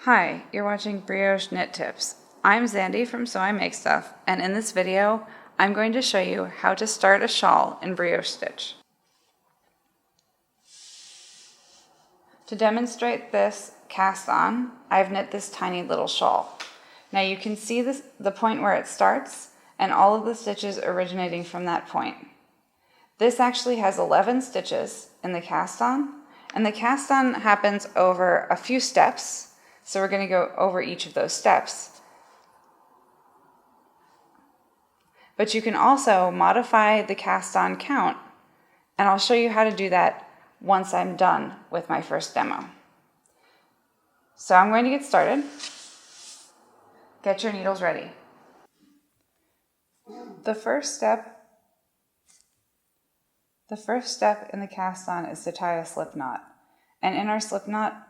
Hi, you're watching Brioche Knit Tips. I'm Zandy from So I Make Stuff, and in this video, I'm going to show you how to start a shawl in brioche stitch. To demonstrate this cast on, I've knit this tiny little shawl. Now you can see the point where it starts and all of the stitches originating from that point. This actually has 11 stitches in the cast on, and the cast on happens over a few steps. So we're going to go over each of those steps. But you can also modify the cast on count, and I'll show you how to do that once I'm done with my first demo. So I'm going to get started. Get your needles ready. The first step in the cast on is to tie a slip knot. And in our slip knot,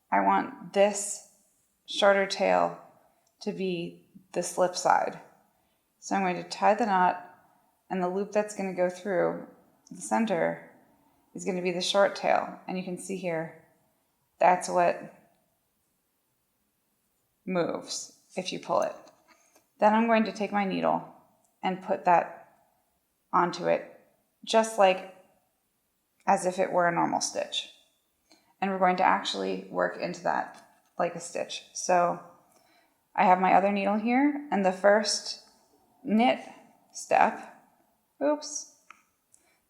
I want this shorter tail to be the slip side. So I'm going to tie the knot, and the loop that's going to go through the center is going to be the short tail. And you can see here, that's what moves if you pull it. Then I'm going to take my needle and put that onto it, just like as if it were a normal stitch. And we're going to actually work into that like a stitch. So I have my other needle here, and the first knit step, the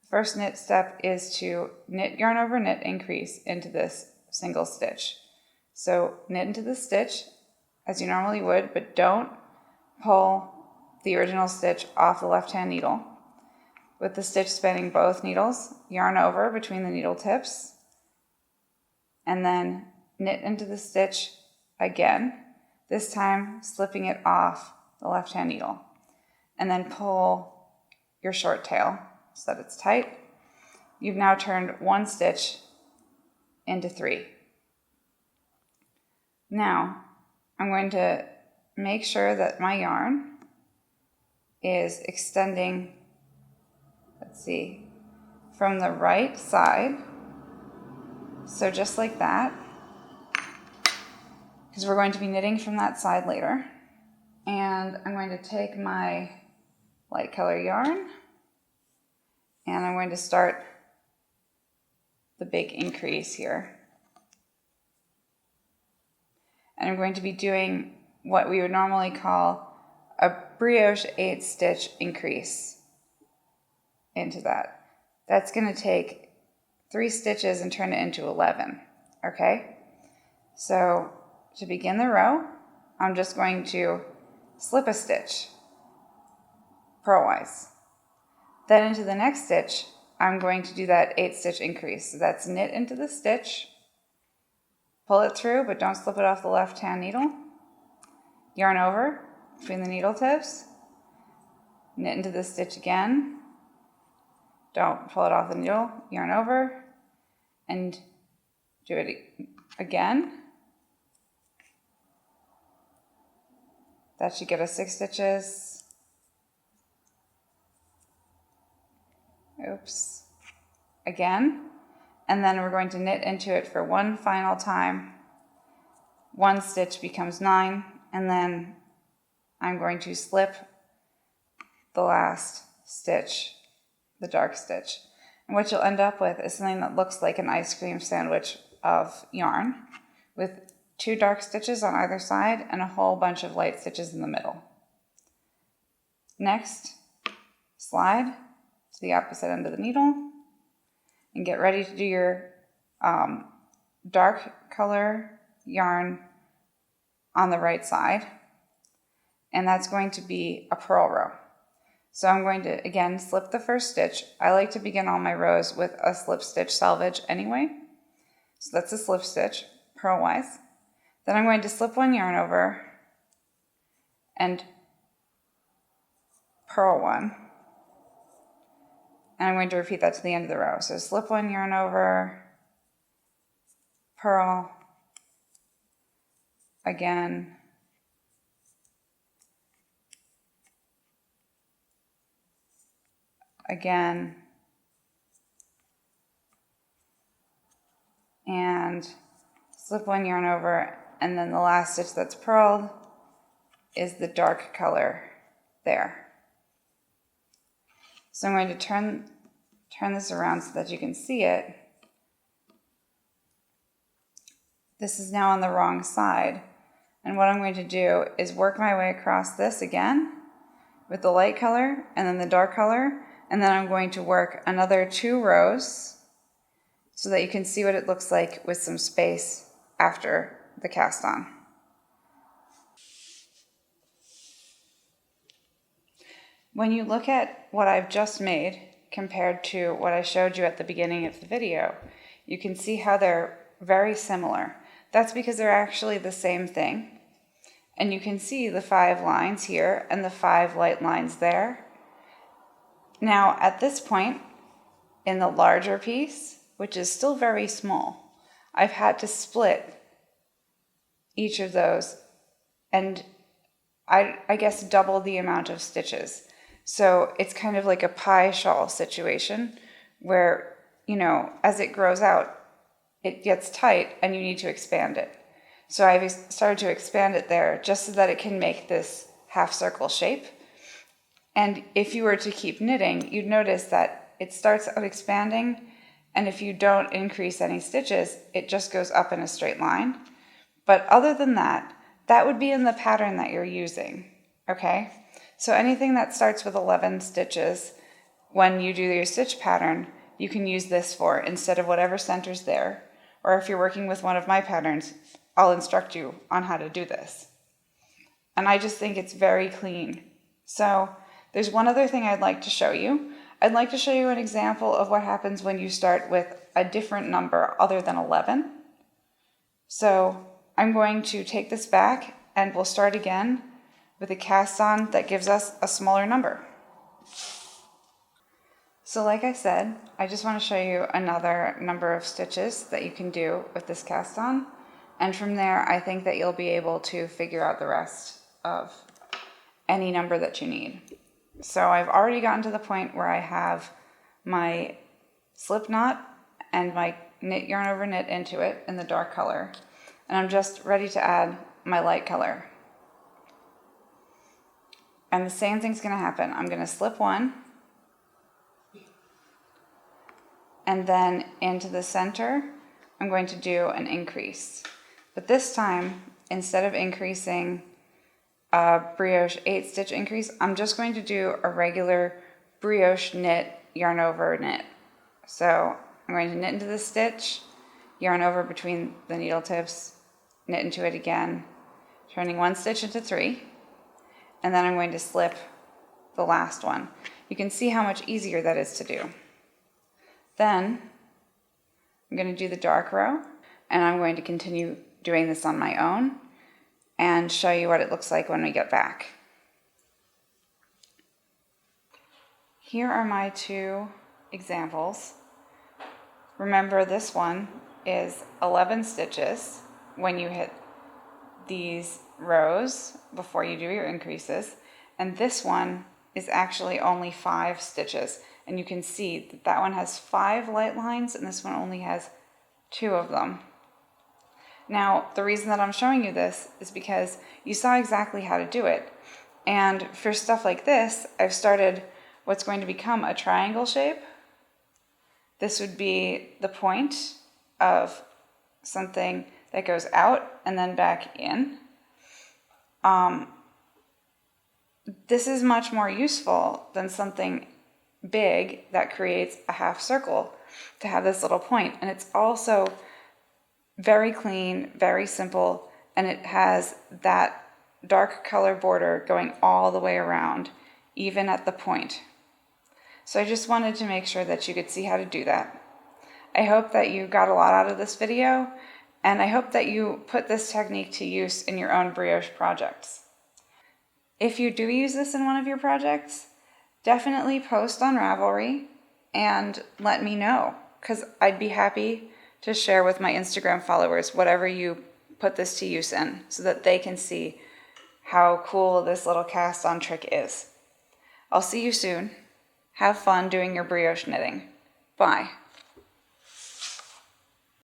first knit step is to knit yarn over knit increase into this single stitch. So knit into the stitch as you normally would, but don't pull the original stitch off the left-hand needle. With the stitch spanning both needles, yarn over between the needle tips, and then knit into the stitch again, this time slipping it off the left-hand needle, and then pull your short tail so that it's tight. You've now turned one stitch into three. Now I'm going to make sure that my yarn is extending, from the right side. So just like that, because we're going to be knitting from that side later. And I'm going to take my light color yarn, and I'm going to start the big increase here. And I'm going to be doing what we would normally call a brioche 8-stitch increase into that. That's going to take 3 stitches and turn it into 11, okay? So to begin the row, I'm just going to slip a stitch purlwise. Then into the next stitch, I'm going to do that 8-stitch increase. So that's knit into the stitch, pull it through, but don't slip it off the left-hand needle, yarn over between the needle tips, knit into the stitch again, don't pull it off the needle, yarn over, and do it again. That should get us 6 stitches. Again. And then we're going to knit into it for one final time. 1 stitch becomes 9, and then I'm going to slip the last stitch, the dark stitch. And what you'll end up with is something that looks like an ice cream sandwich of yarn with 2 dark stitches on either side and a whole bunch of light stitches in the middle. Next, slide to the opposite end of the needle and get ready to do your dark color yarn on the right side. And that's going to be a purl row. So I'm going to, again, slip the first stitch. I like to begin all my rows with a slip stitch selvage anyway. So that's a slip stitch, purlwise. Then I'm going to slip 1 yarn over and purl 1. And I'm going to repeat that to the end of the row. So slip 1 yarn over, purl, again, again, and slip 1 yarn over and then the last stitch that's purled is the dark color there. So I'm going to turn this around so that you can see it. This is now on the wrong side. And what I'm going to do is work my way across this again with the light color and then the dark color. And then I'm going to work another 2 rows so that you can see what it looks like with some space after the cast on. When you look at what I've just made compared to what I showed you at the beginning of the video, you can see how they're very similar. That's because they're actually the same thing. And you can see the 5 lines here and the 5 light lines there. Now at this point in the larger piece, which is still very small, I've had to split each of those and I guess double the amount of stitches. So it's kind of like a pie shawl situation where, you know, as it grows out, it gets tight and you need to expand it. So I've started to expand it there just so that it can make this half circle shape. And if you were to keep knitting, you'd notice that it starts out expanding, and if you don't increase any stitches, it just goes up in a straight line. But other than that, that would be in the pattern that you're using, okay? So anything that starts with 11 stitches, when you do your stitch pattern, you can use this for instead of whatever center's there. Or if you're working with one of my patterns, I'll instruct you on how to do this. And I just think it's very clean. So there's one other thing I'd like to show you. I'd like to show you an example of what happens when you start with a different number other than 11. So I'm going to take this back and we'll start again with a cast on that gives us a smaller number. So like I said, I just want to show you another number of stitches that you can do with this cast on. And from there, I think that you'll be able to figure out the rest of any number that you need. So I've already gotten to the point where I have my slip knot and my knit yarn over knit into it in the dark color. And I'm just ready to add my light color. And the same thing's going to happen. I'm going to slip one, and then into the center, I'm going to do an increase. But this time, instead of increasing a brioche 8-stitch increase, I'm just going to do a regular brioche knit, yarn over knit. So I'm going to knit into the stitch, yarn over between the needle tips, knit into it again, turning 1 stitch into 3, and then I'm going to slip the last one. You can see how much easier that is to do. Then I'm going to do the dark row, and I'm going to continue doing this on my own and show you what it looks like when we get back. Here are my 2 examples. Remember, this one is 11 stitches when you hit these rows before you do your increases, and this one is actually only 5 stitches, and you can see that that one has 5 light lines and this one only has 2 of them. Now the reason that I'm showing you this is because you saw exactly how to do it, and for stuff like this I've started what's going to become a triangle shape. This would be the point of something that goes out and then back in. This is much more useful than something big that creates a half circle to have this little point. And it's also very clean, very simple, and it has that dark color border going all the way around, even at the point. So I just wanted to make sure that you could see how to do that. I hope that you got a lot out of this video, and I hope that you put this technique to use in your own brioche projects. If you do use this in one of your projects, definitely post on Ravelry and let me know, because I'd be happy to share with my Instagram followers whatever you put this to use in, so that they can see how cool this little cast on trick is. I'll see you soon. Have fun doing your brioche knitting. Bye.